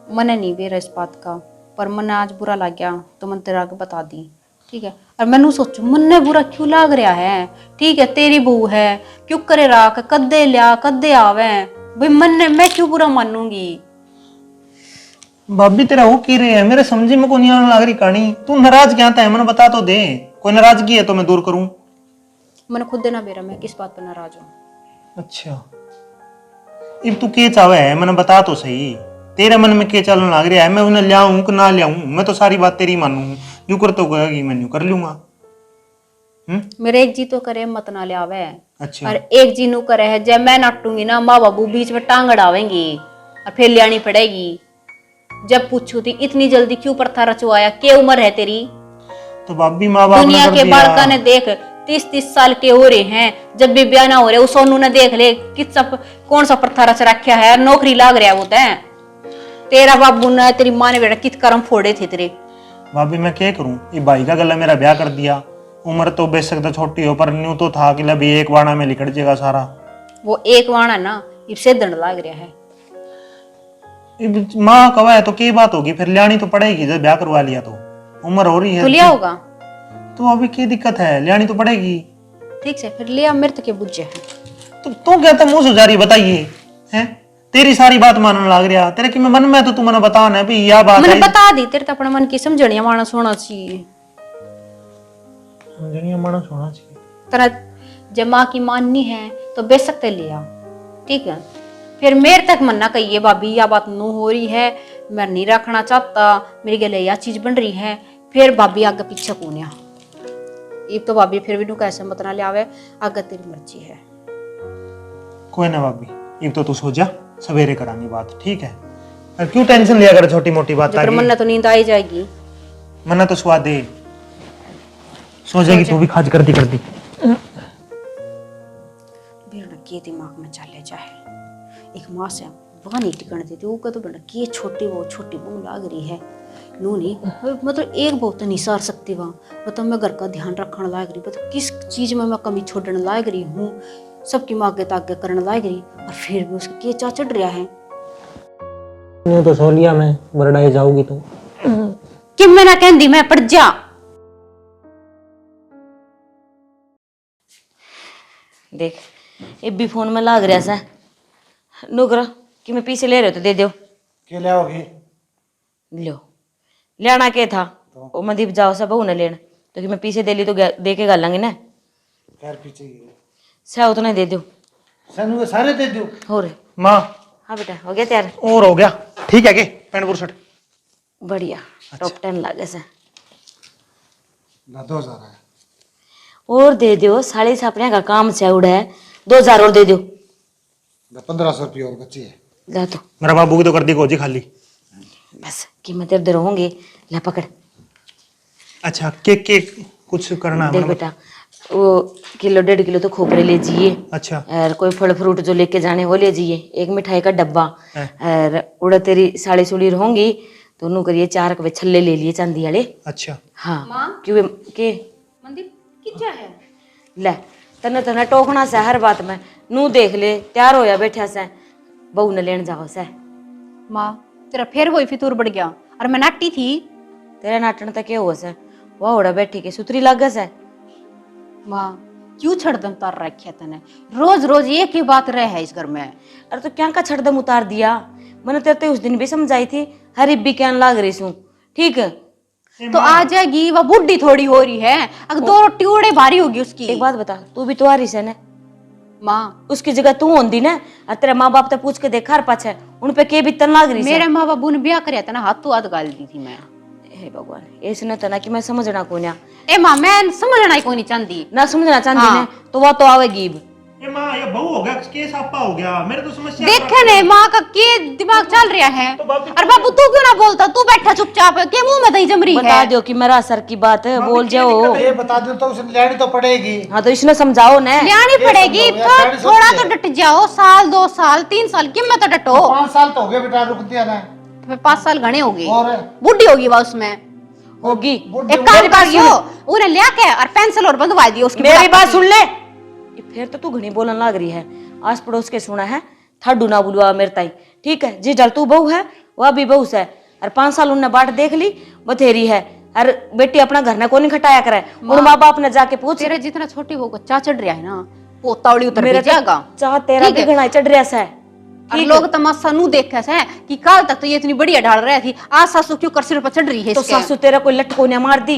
मने नहीं बेरा इस बात का, पर मने आज बुरा लग गया तो मन तेरा आगे बता दी, ठीक है। और मैनू सोचू मन्ने बुरा क्यों लाग रहा है, ठीक है तेरी बहू है, क्यों करे राख, कद्दे लिया कद्दे आवे भाई, मन्ने मैं क्यों बुरा मानूंगी। भाभी तेरा हो की रहे है, मेरे समझी में को नहीं आने लग रही कहानी। तू नाराज क्या था मैंने बता तो दे, कोई नाराजगी है तो मैं दूर करूं। मैंने खुद देना बेरा मैं किस बात पर नाराज हूँ। अच्छा अब तू के चाहे है मैंने बता तो सही, तेरे मन में के चलने लग रहा है? मैं उन्हें लियाऊं कि ना लियाऊं? मैं तो सारी बात तेरी मानूं, यूं कर तो कहेगी मैं यूं कर लूंगा। मेरे एक जी तो करे मत ना ले आवे, अच्छा और एक जी नु करे है जब मैं नाटूंगी ना माँ बाबू बीच में टांग अड़ावेंगी और फिर लियानी पड़ेगी। जब पूछू थी इतनी जल्दी क्यों प्रथा रचवाया, क्या उम्र है तेरी? तो भाभी माँ बाप दुनिया ने के कर बालका दिया। ने देख 30-30 साल के हो रहे हैं, जब भी ब्याह ना हो रहे उस सोनू ने देख ले किस सब कौन सा प्रथा रच रखा है, नौकरी लाग रहा है वो तय। तेरा बाबू ने तेरी माँ ने बेटा कित कर्म फोड़े थे तेरे। भाभी मैं क्या करूं, ये भाई का गला मेरा ब्याह कर दिया। उम्र तो बेशक तो छोटी हो पर न्यू तो था कि अभी एक बाणा में लिकट जाएगा सारा। वो एक वाणा ना इससे दंड लाग रहा है। अब माँ कवा है तो क्या बात होगी, फिर लियानी तो पड़ेगी। जब ब्याह करवा लिया तो उम्र हो रही है तो लिया होगा, तो अभी क्या दिक्कत है, लियानी तो पड़ेगी। ठीक से फिर लिया, मेरे तो क्या बुझे है। तो कहता मुंह से जा रही बताइए हैं, तेरी सारी बात मानने लग रहा तेरे कि मैं मन में तो तू मैंने बता ना भी यह बात मैंने है। बता दी तेरे तो अपने मन की समझनिया मानस होना चाहिए। समझनिया मानस होना चाहिए। तेरा जब माँ की माननी है तो बेशक ते लिया, ठीक है। फिर मेरे तक मन्ना कहिए भाभी यह बात नू हो रही है, मैं नहीं रखना चाहता, मेरी गले यह चीज बन रही है, फिर भाभी आगे पीछे कूनिया। एक तो भाभी फिर भी नू कैसे मत ना ले आवे, आगे तेरी मर्जी है। कोई ना भाभी, अब तो तू सो जा, सवेरे करांगे बात, ठीक है। और क्यों टेंशन लिया कर छोटी मोटी बात जब मन्ना तो नींद आई जाएगी। मन्ना तो स्वाद दे, सो जाएगी तू भी खाज करती करती। बेटा के दिमाग में चले जाए, एक माँ से वहाँ नहीं टिकन देती वो तो बेटा के छोटी बहू लाग रही है नू नहीं, मतलब एक बहू तो नहीं सार सकती वहाँ। मतलब मैं घर का ध्यान रखने लाग रही, मतलब किस चीज में मैं कमी छोड़ने लाग रही हूँ, सबकी माँ आगे तागे करने लाग रही, और फिर भी उसका के चा चढ़ रहा है। मैं तो सो लिया, मैं बरडाई जाऊंगी तो कि मैं ना कहती मैं पड़ जा। देख ये भी फोन में लाग रहा सा नुकरा कि मैं पीछे ले रहे हो तो दे दो। क्या ले आओगी? लो लेना के था ओ मंदीप जाओ सा बहू ने लेना तो कि मैं पीछे दे ली तो दे के गालांगे ना। खैर पीछे ही है। सा उतना दे दो। सनु के सारे दे दो। हो रे माँ हाँ बेटा हो गया तैयार? और हो गया, ठीक है के पैंट बुरशट बढ़िया टॉप 10 लागे से ना 2000 है और दे दो। साड़ी छापने का काम से उड़ा है, 2000 और दे दो। 1500 रुपये और बची है। ला तो मेरा बाबू की तो कर दी कोजी खाली। बस कीमत इधर होंगे ला पकड़। अच्छा के कुछ करना है देख मतलब? बेटा वो किलो 1.5 किलो तो खोपरे ले जाइए, अच्छा और कोई फल फ्रूट जो लेके जाने वो ले जाइए, एक मिठाई का डब्बा, है। और उड़ा तेरी साड़ी सुड़ी होंगी तो उन्हों करिए 4 कवे छल्ले ले लिए चांदी वाले। अच्छा हाँ क्यों के मंदिर कितना है? ले तने तने टोकना से हर बात में नू देख ले तैयार होया बैठा से बहू ने लेन जाओ से। माँ तेरा फिर वही फितूर बढ़ गया और मैं नाटी थी। तेरा नाटन तक क्या हुआ से, वह उड़ा बैठी के सुतरी लग से। माँ क्यों छड़दम तार रखे तने, रोज रोज एक ही बात रहे है इस घर में। अरे तो क्या का छड़दम उतार दिया, मैंने तेरे तो उस दिन भी समझाई थी हरी भी क्या लाग रही सू, ठीक है तो आ जाएगी, वह बुढ़ी थोड़ी हो रही है, अगर 2 रोटी उड़े भारी होगी उसकी। एक बात बता, तू भी तो आ रही से ने, माँ उसकी जगह तू होंदी ना, और तेरे माँ बाप तो पूछ के देखा हर पाछे उन पे के भी तन लाग रही मेरे माँ बाबू ने ब्याह कर था ना, हाथों हाथ गाल दी थी मैं। हे भगवान इसने तो ना कि मैं समझना को ना, ए माँ मैं समझना ही को नहीं चाहती। ना समझना चाहती हाँ। ने तो वह तो आवेगी। ये माँ ये बहू हो गया, केस आपा हो गया, मेरे तो समस्या देखे ने माँ का के दिमाग चल रहा है। तो बाबू अरे बाबू तू क्यों ना बोलता, तू बैठा चुपचाप के मुंह में दही जम रही बता है। दो कि मेरा सर की बात है, बोल जाओ। ये बता दूं तो उसे लेनी तो पड़ेगी। हाँ तो इसने समझाओ ने, लियानी पड़ेगी, समझाओ यार, साड़ी थोड़ा सोचती तो है। डट जाओ, साल 2 साल 3 साल कि मैं तो डटो। 5 साल तो हो गए बेटा, रुक दिया ना। 5 साल घने हो गए, और बुढ़ी होगी वह उसमें। होगी। बुढ़ी- एक काम करियो, उन्हें लिया के और पेंसिल और बंधवा दियो उसकी। मेरी बात सुन ले, ये फिर तो तू घनी बोलन लाग रही है, आस पड़ोस के सुना है थाडू ना बुलवा मेरे ताई, ठीक है जी डल तू बहू है वह भी बहू है, और 5 साल उनने बाट देख ली बथेरी है, और बेटी अपना घर ने को नहीं खटाया करे, उन माँ बाप ने जाके पूछ। तेरे जितना छोटी हो चा चढ़ रहा है ना, पोतावड़ी उतर मेरा जाएगा। चाह तेरा ठीक भी है। घना चढ़ रहा है, और लोग तमाशा नू देखे से कि कल तक तो ये इतनी बढ़िया ढाल रही थी, आज सासू क्यों कर सिर पर चढ़ रही है तो इसके? सासू तेरा कोई लटको ने मार दी,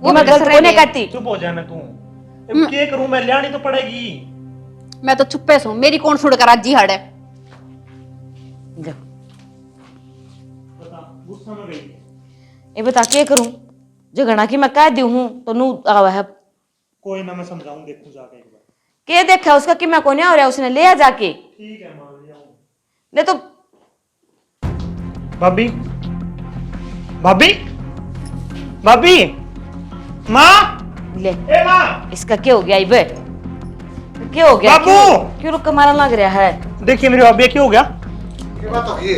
वो मैं भी गलत कसरे को नहीं में। कहती। चुप हो जाना तू, अब क्या करूं मैं, लियानी तो पड़ेगी। मैं तो चुप्पे सू, मेरी कौन सुड़ कर आज ही हड़ है। जा, बता गुस्सा में गई ये बता क्या करूं, जो घना की मैं कह दी हूं तो नू आवा है, कोई ना, मैं समझाऊं, देखूं जाके एक बार। के देखा उसका कि मैं कोने हो रहा, उसने ले आ जाके ठीक है मान लिया हूं। ले तो। भाभी भाभी भाभी माँ, ले ए माँ, इसका क्या हो गया इबे, क्या हो गया, बाबू! क्यों रुक मारा लग रहा है। देखिए मेरी भाभी क्या हो गया। ये बात हो गई,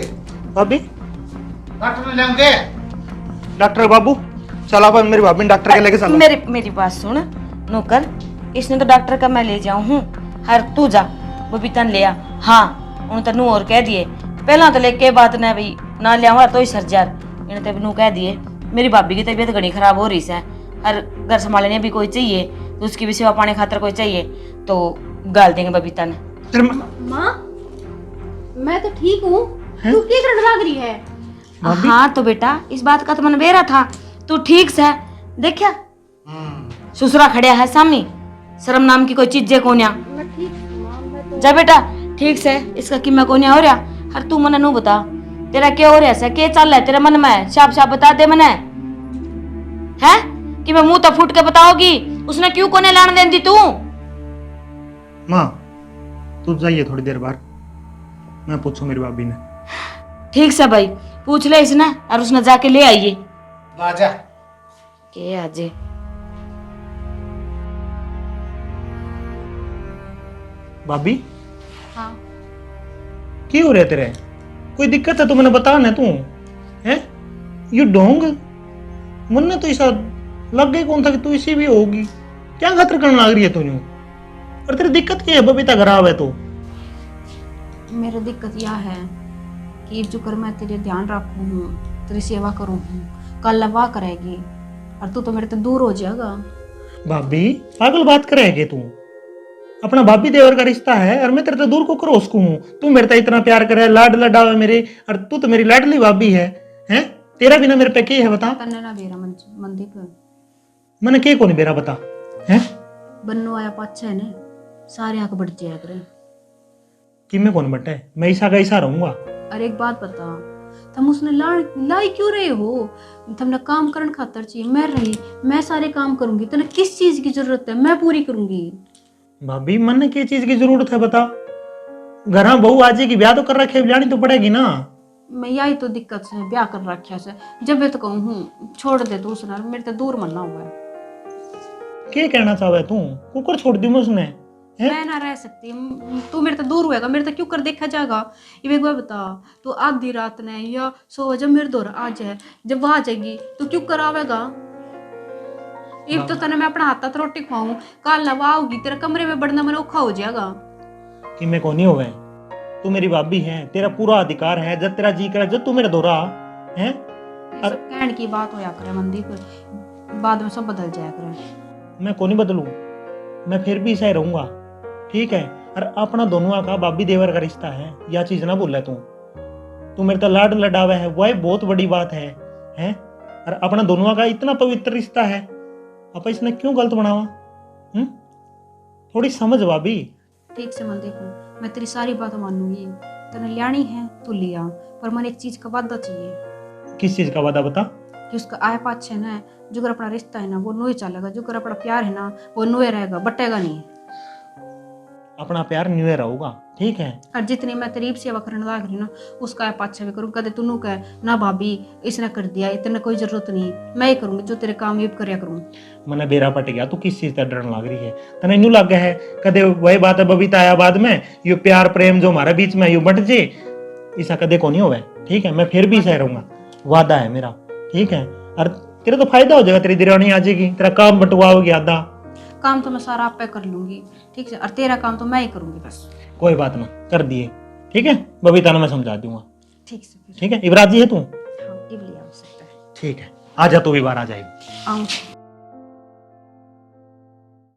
भाभी डॉक्टर में लेंगे। डॉक्टर बाबू चला भाई, मेरी भाभी डॉक्टर के लेके चलो। मेरी बात सुन नौकर, इसने तो डॉक्टर का मैं ले जाऊं हूँ, हर तू जा वो भी तन ले आ। हाँ उन तनु और कह दिए पहला तो लेके बात ना भाई ना लिया तो ही सरजार, इन्हें तब नू कह दिए मेरी भाभी की तबीयत घनी खराब हो रही है, हर घर संभालने भी कोई चाहिए, तो उसकी भी सेवा पाने खातर कोई चाहिए, तो गाल देंगे बबीता ने। फिर माँ मैं तो ठीक हूँ, तू क्या करने लग रही है? हाँ तो बेटा इस बात का तो मन बेरा था, तू ठीक से देखा ससुरा खड़िया है सामने, शर्म नाम की कोई चीज कोन्या। जा बेटा ठीक से, इसका किम्मा कोन्या हो रहा, हर तू मने नू बता तेरा क्या हो रहा है, क्या चल रहा है तेरे मन में, शाप शाप बता दे मने है कि मैं मुंह तो फूट के बताओगी, उसने क्यों कोने लाने देन दी तू। माँ तू जाइए थोड़ी देर बाद, मैं पूछूं मेरी भाभी ने। ठीक से भाई पूछ ले इसने, और उसने जाके ले आइए। राजा के आजे भाभी हाँ क्या हो रहा है तेरे, कोई दिक्कत है तो मैंने बता ना, तू है यू ढोंग मन ने तो ऐसा लग गई कौन था कि तू इसी भी होगी, क्या खतर करने लग रही है तू यूं, और तेरी दिक्कत क्या है, बबीता खराब है तो। मेरी दिक्कत यह है कि जो कर मैं तेरे ध्यान रखूं हूँ, तेरी सेवा करूँ हूँ, कल वाह करेगी और तू तो मेरे से दूर हो जाएगा। भाभी पागल बात करेगी तू, अपना भाभी देवर का रिश्ता है और मैं तेरे से दूर को करो उसको हूँ, तू मेरे से इतना प्यार करे, लाड लडावे मेरे, और तू तो मेरी लाडली भाभी है, हैं तेरा बिना मेरे पे क्या है बता। तन्ने ना बेरा मंदीप मैंने क्या को नहीं बेरा बता, हैं बन्नो आया पाछा है ने सारे आंख बढ़ जाया करे। कि मैं कौन बटे, मैं ऐसा का ऐसा रहूंगा। अरे एक बात बता, तुम उसने लाई क्यों रहे हो? तुमने काम करने खातर चाहिए, मैं रही, मैं सारे काम करूंगी, तने किस चीज की जरूरत है मैं पूरी करूंगी। भाभी मन की चीज की जरूरत है बता, घर बहू आजी की ब्याह तो कर रखे, लानी तो पड़ेगी ना। मैं यही तो दिक्कत से ब्याह कर रखा से, जब मैं तो कहूँ छोड़ दे तू उसने, मेरे तो दूर मरना हुआ है। क्या कहना चाहे तू? कुकर छोड़ दी मैं उसने हैं? मैं ना रह सकती, तू मेरे तो दूर होएगा, मेरे तो क्यों कर देखा जाएगा। ये एक बार बता, तू आधी रात ने या सो जब मेरे दौर आ जाए, जब वो आ जाएगी तो क्यों करावेगा। एक तो तने मैं अपना हाथ हाथ रोटी खुआऊं, कल ना वो आओगी तेरे कमरे में बढ़ना मेरा औखा हो जाएगा। कि मैं कौन ही हो गए? तू मेरी भाभी है, तेरा पूरा अधिकार है, जब तेरा जी करे जब तू मेरे दौरा है। ये सब कहने की बात होया करे मनदीप, बाद में सब बदल जाया करे। मैं कौन ही बदलूं, मैं फिर भी सही रहूंगा, ठीक है। और अपना दोनों का बाबी देवर का रिश्ता है, यह चीज ना भूल तू मेरे तो लाड लडावा है, वह बहुत बड़ी बात है हैं? और अपना दोनों का इतना पवित्र रिश्ता है, आप इसने क्यों गलत बनावा? थोड़ी समझ भाभी। ठीक से मनदीप, मैं तेरी सारी बात मानूंगी, तने लियानी है तू लिया, पर मन एक चीज का वादा चाहिए। किस चीज का वादा बता? कि उसका आय पाछे ना जो कर अपना रिश्ता है ना वो नोए चलेगा, जो कर अपना प्यार है ना वो नोए रहेगा, बटेगा नहीं। अपना प्यार न्यू रहूगा, ठीक है। और जितनी मैं तेरी सेवा करने लग रही ना उसका आय पाछे भी करूँ। कदे तू कह ना भाभी इसने कर दिया, इतना कोई जरूरत नहीं, मैं ही करूंगी जो तेरे काम ये करया करूँ। मैंने बेरा पट गया, तू किस चीज का डरने लग रही है? तने न्यू लग गया है कदे वही बात है बबीता आया बाद में, यो प्यार प्रेम जो हमारे बीच में यू बट जे, ऐसा कदे को नहीं होगा, ठीक है। मैं फिर भी सह रहूंगा, वादा है मेरा, ठीक है। और तेरा तो फायदा हो जाएगा, तेरी दिरानी आ जाएगी, तेरा काम बंटवा हो गया आधा। काम तो मैं सारा आप पे कर लूंगी, ठीक है, और तेरा काम तो मैं ही करूंगी बस। कोई बात ना, कर दिए, ठीक है। बबीता ने मैं समझा दूंगा, ठीक से फिर। ठीक है। इवराजी है तू? हाँ, इवली आ सकता है। ठीक है, आजा, तू भी बाहर आ जाएगी। आऊँ